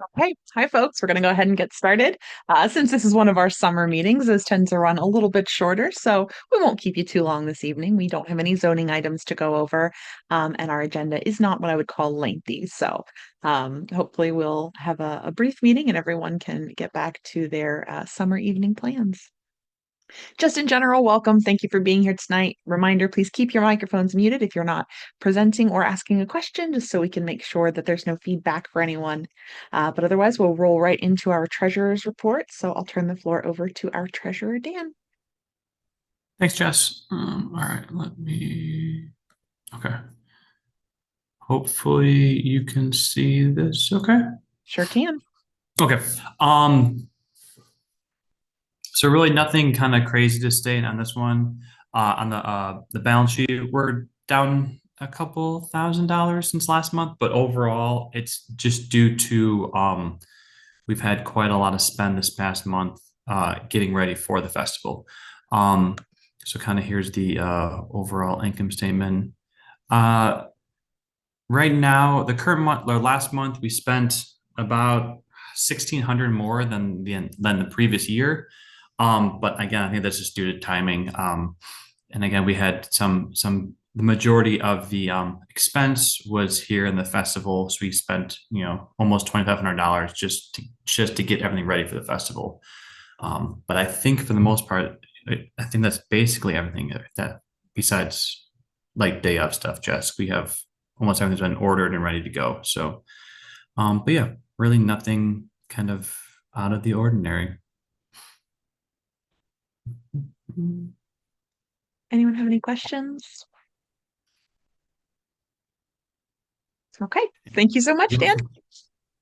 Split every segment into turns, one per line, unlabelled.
Okay. Hi, folks. We're going to go ahead and get started. Since this is one of our summer meetings, those tend to run a little bit shorter, so we won't keep you too long this evening. We don't have any zoning items to go over, and our agenda is not what I would call lengthy. So hopefully we'll have a brief meeting and everyone can get back to their summer evening plans. Just in general, welcome. Thank you for being here tonight. Reminder, please keep your microphones muted if you're not presenting or asking a question, just so we can make sure that there's no feedback for anyone. But otherwise, we'll roll right into our treasurer's report. So I'll turn the floor over to our treasurer, Dan.
Thanks, Jess. All right, let me. Okay. Hopefully you can see this. Okay.
Sure can.
Okay. Um, so really nothing kind of crazy to state on this one. On the balance sheet, we're down a couple $1,000 since last month, but overall it's just due to we've had quite a lot of spend this past month getting ready for the festival. Um, so kind of here's the overall income statement. Uh, Right now, the current month or last month, we spent about 1,600 more than the previous year. But again, I think that's just due to timing. And again, we had the majority of the expense was here in the festival, so we spent almost $2,500 just to get everything ready for the festival. But I think for the most part, I think that's basically everything that besides like day of stuff, Jess. We have almost everything's been ordered and ready to go. So, but yeah, really nothing kind of out of the ordinary.
Anyone have any questions? Okay. Thank you so much, Dan.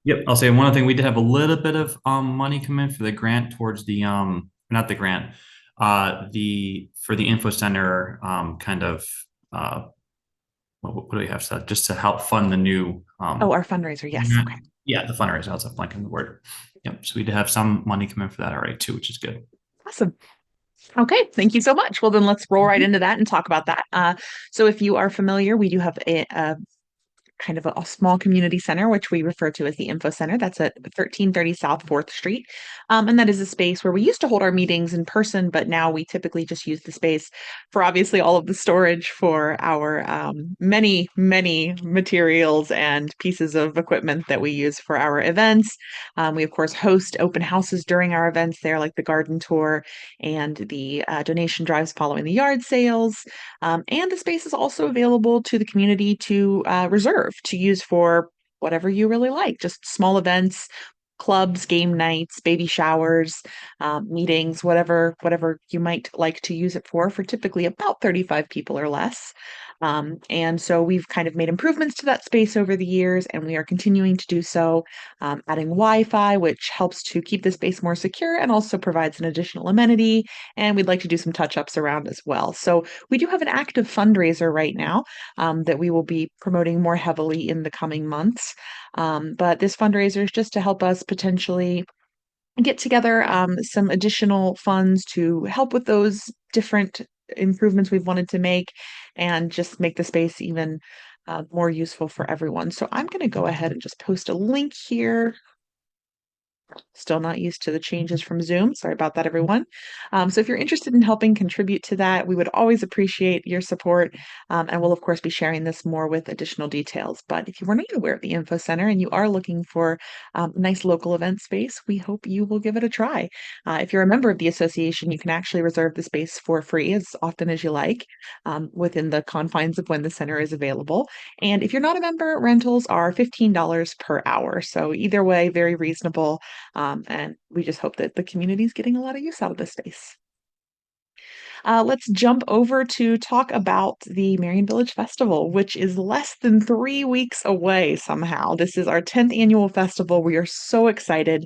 Yep, I'll say one other thing. We did have a little bit of money come in for the grant towards the not the grant, the for the info center kind of uh what do we have set just to help fund the new
Oh, our fundraiser. Yes. Okay.
yeah, the fundraiser. I was blanking the word. Yep. So we did have some money come in for that already too, which is good.
Awesome. Okay, thank you so much. Well, then let's roll right into that and talk about that. So if you are familiar, we do have a kind of a small community center, which we refer to as the Info Center. That's at 1330 South 4th Street. And that is a space where we used to hold our meetings in person, but now we typically just use the space for obviously all of the storage for our many, many materials and pieces of equipment that we use for our events. We, of course, host open houses during our events there, like the garden tour and the donation drives following the yard sales. And the space is also available to the community to reserve to use for whatever you really like, just small events, clubs, game nights, baby showers, meetings, whatever you might like to use it for typically about 35 people or less. And so we've kind of made improvements to that space over the years, and we are continuing to do so, adding Wi-Fi, which helps to keep the space more secure and also provides an additional amenity. And we'd like to do some touch-ups around as well. So we do have an active fundraiser right now that we will be promoting more heavily in the coming months. But this fundraiser is just to help us potentially get together some additional funds to help with those different improvements we've wanted to make and just make the space even more useful for everyone. So I'm going to go ahead and just post a link here. Still not used to the changes from Zoom. Sorry about that, everyone. So if you're interested in helping contribute to that, we would always appreciate your support. And we'll, of course, be sharing this more with additional details. But if you were not aware of the Info Center and you are looking for a nice local event space, we hope you will give it a try. If you're a member of the association, you can actually reserve the space for free as often as you like within the confines of when the center is available. And if you're not a member, rentals are $15 per hour. So either way, very reasonable. And we just hope that the community is getting a lot of use out of this space. Let's jump over to talk about the Merion Village Festival, which is less than 3 weeks away somehow. This is our 10th annual festival. We are so excited.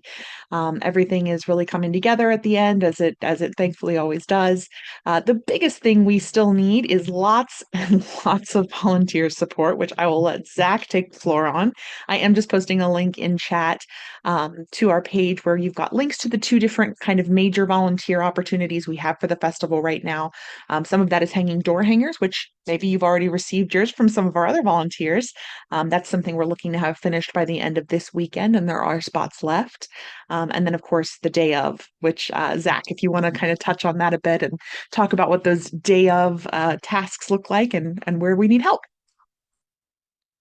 Everything is really coming together at the end, as it thankfully always does. The biggest thing we still need is lots and lots of volunteer support, which I will let Zach take the floor on. I am just posting a link in chat to our page where you've got links to the two different kind of major volunteer opportunities we have for the festival right right now. Some of that is hanging door hangers, which maybe you've already received yours from some of our other volunteers. That's something we're looking to have finished by the end of this weekend, and there are spots left. And then, of course, the day of, which Zach, if you want to kind of touch on that a bit and talk about what those day of tasks look like and where we need help.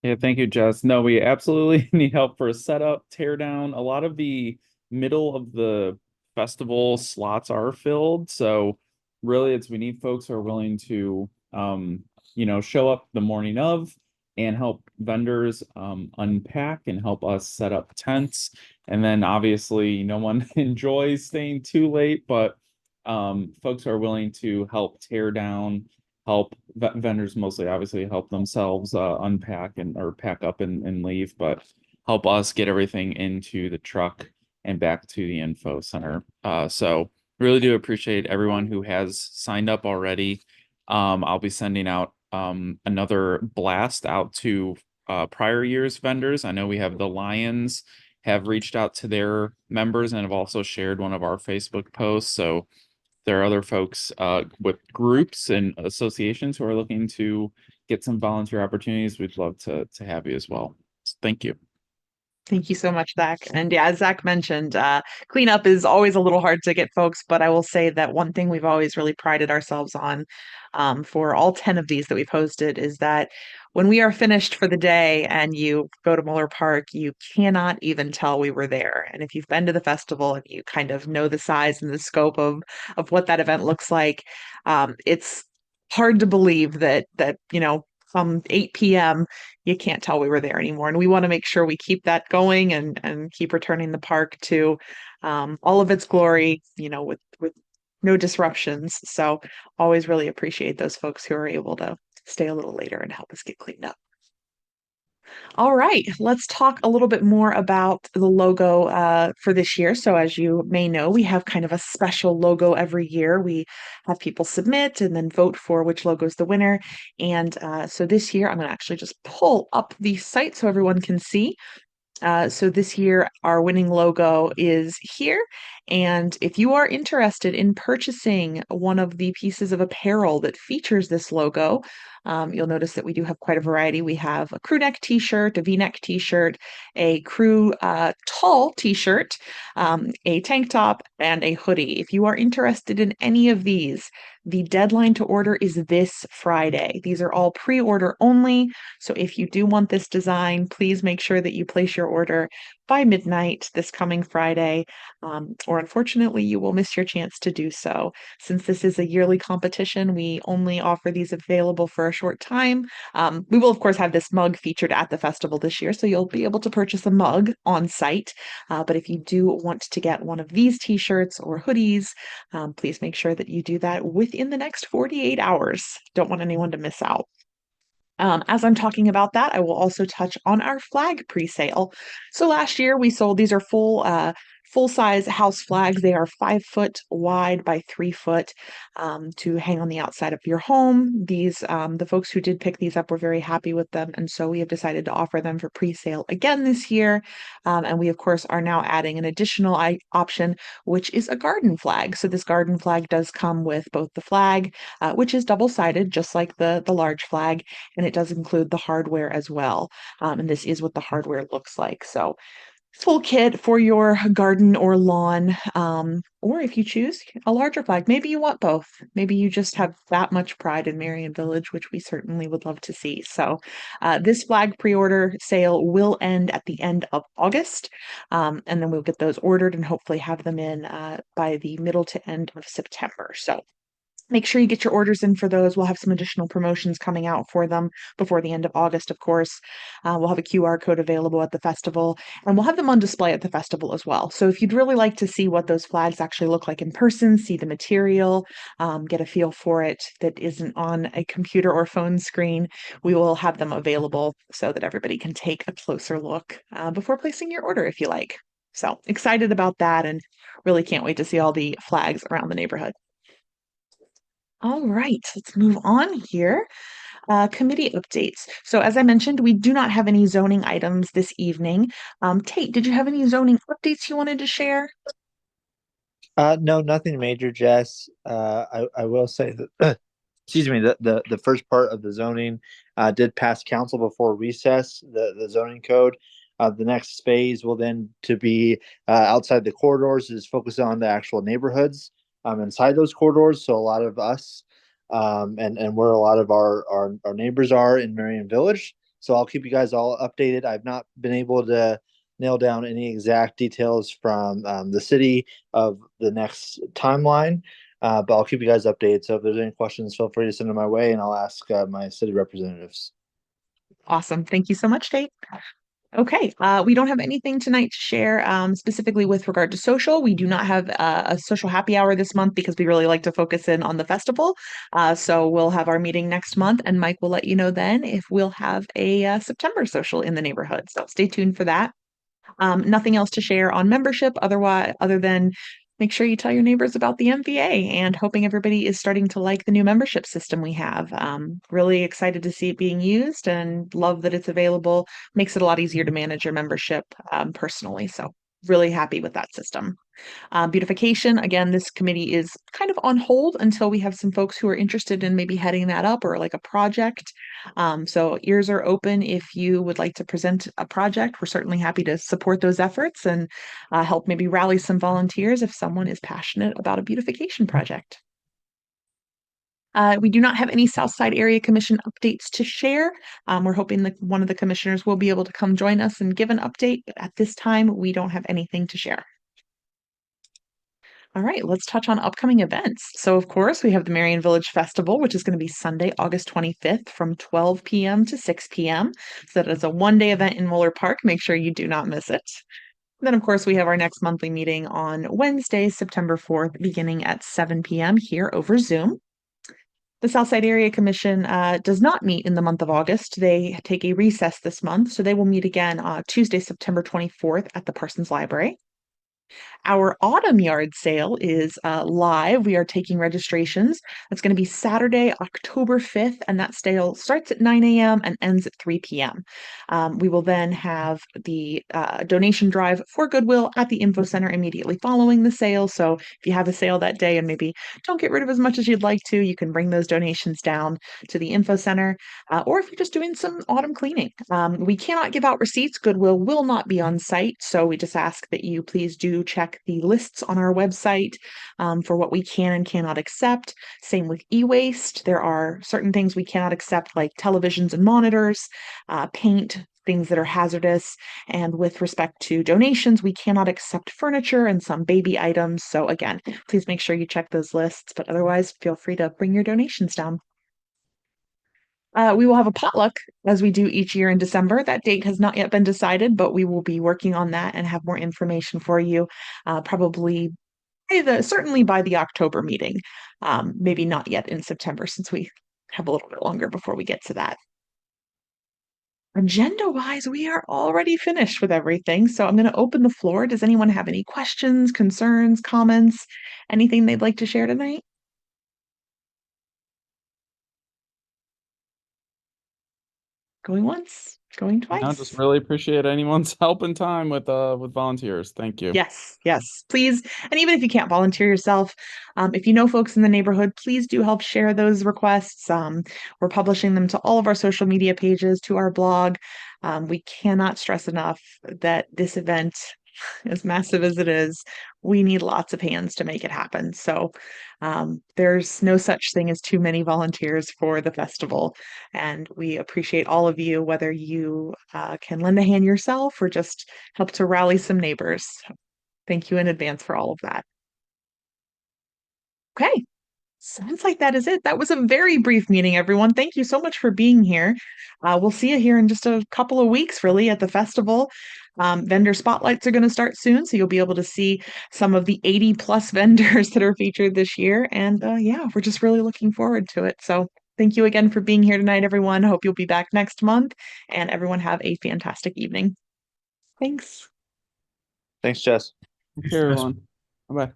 Yeah, thank you, Jess. No, we absolutely need help for a setup, tear down. A lot of the middle of the festival slots are filled. So really we need folks who are willing to show up the morning of and help vendors unpack and help us set up tents. And then obviously no one enjoys staying too late, but folks are willing to help tear down, help vendors mostly obviously help themselves unpack and or pack up and leave, but help us get everything into the truck and back to the info center. So really do appreciate everyone who has signed up already. I'll be sending out another blast out to prior years vendors. I know we have the Lions have reached out to their members and have also shared one of our Facebook posts. So there are other folks with groups and associations who are looking to get some volunteer opportunities. We'd love to have you as well. Thank you.
Thank you so much, Zach. And yeah, as Zach mentioned, cleanup is always a little hard to get folks, but I will say that one thing we've always really prided ourselves on for all 10 of these that we've hosted is that when we are finished for the day and you go to Muller Park, you cannot even tell we were there. And if you've been to the festival and you kind of know the size and the scope of what that event looks like, it's hard to believe that from 8 p.m you can't tell we were there anymore. And we want to make sure we keep that going and keep returning the park to all of its glory, with no disruptions. So always really appreciate those folks who are able to stay a little later and help us get cleaned up. All right, let's talk a little bit more about the logo for this year. So, as you may know, we have kind of a special logo every year. We have people submit and then vote for which logo is the winner. And so this year, I'm going to actually just pull up the site so everyone can see. So this year, our winning logo is here. And if you are interested in purchasing one of the pieces of apparel that features this logo, you'll notice that we do have quite a variety. We have a crew neck t-shirt, a v-neck t-shirt, a crew tall t-shirt, a tank top, and a hoodie. If you are interested in any of these, the deadline to order is this Friday. These are all pre-order only. So if you do want this design, please make sure that you place your order by midnight this coming Friday, or unfortunately, you will miss your chance to do so. Since this is a yearly competition, we only offer these available for a short time. We will, of course, have this mug featured at the festival this year, so you'll be able to purchase a mug on site. But if you do want to get one of these t-shirts or hoodies, please make sure that you do that within the next 48 hours. Don't want anyone to miss out. As I'm talking about that, I will also touch on our flag pre-sale. So last year we sold these are full size house flags. They are 5 foot wide by 3 foot to hang on the outside of your home. These the folks who did pick these up were very happy with them, and so we have decided to offer them for pre-sale again this year. And we of course are now adding an additional option, which is a garden flag. So this garden flag does come with both the flag, which is double-sided, just like the large flag, and it does include the hardware as well. And this is what the hardware looks like. So full kit for your garden or lawn, or if you choose a larger flag, maybe you want both. Maybe you just have that much pride in Merion Village, which we certainly would love to see. So this flag pre-order sale will end at the end of August, and then we'll get those ordered and hopefully have them in by the middle to end of September. So make sure you get your orders in for those. We'll have some additional promotions coming out for them before the end of August, of course. We'll have a QR code available at the festival, and we'll have them on display at the festival as well. So if you'd really like to see what those flags actually look like in person, see the material, get a feel for it that isn't on a computer or phone screen, we will have them available so that everybody can take a closer look before placing your order if you like. So excited about that and really can't wait to see all the flags around the neighborhood. All right, let's move on here. Committee updates. So as I mentioned, we do not have any zoning items this evening. Tate, did you have any zoning updates you wanted to share?
No, nothing major, Jess. I will say that excuse me, the first part of the zoning did pass council before recess, the zoning code. The next phase will then to be outside the corridors is focused on the actual neighborhoods inside those corridors. So a lot of us and where a lot of our neighbors are in Merion Village. So I'll keep you guys all updated. I've not been able to nail down any exact details from the city of the next timeline. But I'll keep you guys updated. So if there's any questions, feel free to send them my way and I'll ask my city representatives.
Awesome. Thank you so much, Tate. Okay, we don't have anything tonight to share specifically with regard to social. We do not have a social happy hour this month because we really like to focus in on the festival. So we'll have our meeting next month, and Mike will let you know then if we'll have a September social in the neighborhood. So stay tuned for that. Nothing else to share on membership otherwise, other than make sure you tell your neighbors about the MVA and hoping everybody is starting to like the new membership system we have. Really excited to see it being used and love that it's available. Makes it a lot easier to manage your membership personally. So really happy with that system. Beautification, again, this committee is kind of on hold until we have some folks who are interested in maybe heading that up or like a project. So ears are open if you would like to present a project. We're certainly happy to support those efforts and help maybe rally some volunteers if someone is passionate about a beautification project. We do not have any Southside Area Commission updates to share. We're hoping that one of the commissioners will be able to come join us and give an update, but at this time, we don't have anything to share. All right, let's touch on upcoming events. So, of course, we have the Merion Village Festival, which is going to be Sunday, August 25th from 12 p.m. to 6 p.m. So that is a one-day event in Mueller Park. Make sure you do not miss it. Then, of course, we have our next monthly meeting on Wednesday, September 4th, beginning at 7 p.m. here over Zoom. The Southside Area Commission does not meet in the month of August. They take a recess this month, so they will meet again Tuesday, September 24th at the Parsons Library. Our autumn yard sale is live. We are taking registrations. That's going to be Saturday, October 5th, and that sale starts at 9 a.m. and ends at 3 p.m. We will then have the donation drive for Goodwill at the Info Center immediately following the sale. So if you have a sale that day and maybe don't get rid of as much as you'd like to, you can bring those donations down to the Info Center. Or if you're just doing some autumn cleaning. We cannot give out receipts. Goodwill will not be on site. So we just ask that you please do check the lists on our website for what we can and cannot accept. Same with e-waste. There are certain things we cannot accept, like televisions and monitors, paint, things that are hazardous. And with respect to donations, we cannot accept furniture and some baby items. So again, please make sure you check those lists, but otherwise feel free to bring your donations down. We will have a potluck as we do each year in December. That date has not yet been decided, but we will be working on that and have more information for you probably certainly by the October meeting. Maybe not yet in September since we have a little bit longer before we get to that. Agenda-wise, we are already finished with everything, so I'm going to open the floor. Does anyone have any questions, concerns, comments, anything they'd like to share tonight? Going once, going twice.
I just really appreciate anyone's help and time with volunteers. Thank you.
Yes, yes, please. And even if you can't volunteer yourself, if you know folks in the neighborhood, please do help share those requests. We're publishing them to all of our social media pages, to our blog. We cannot stress enough that this event, as massive as it is, we need lots of hands to make it happen. So there's no such thing as too many volunteers for the festival. And we appreciate all of you, whether you can lend a hand yourself or just help to rally some neighbors. Thank you in advance for all of that. Okay. Sounds like that is it. That was a very brief meeting, everyone. Thank you so much for being here. We'll see you here in just a couple of weeks, really, at the festival. Vendor spotlights are going to start soon, so you'll be able to see some of the 80 plus vendors that are featured this year. And yeah, we're just really looking forward to it. So thank you again for being here tonight, everyone. Hope you'll be back next month, and everyone have a fantastic evening. Thanks.
Thanks, Jess.
Take care, everyone. Bye bye.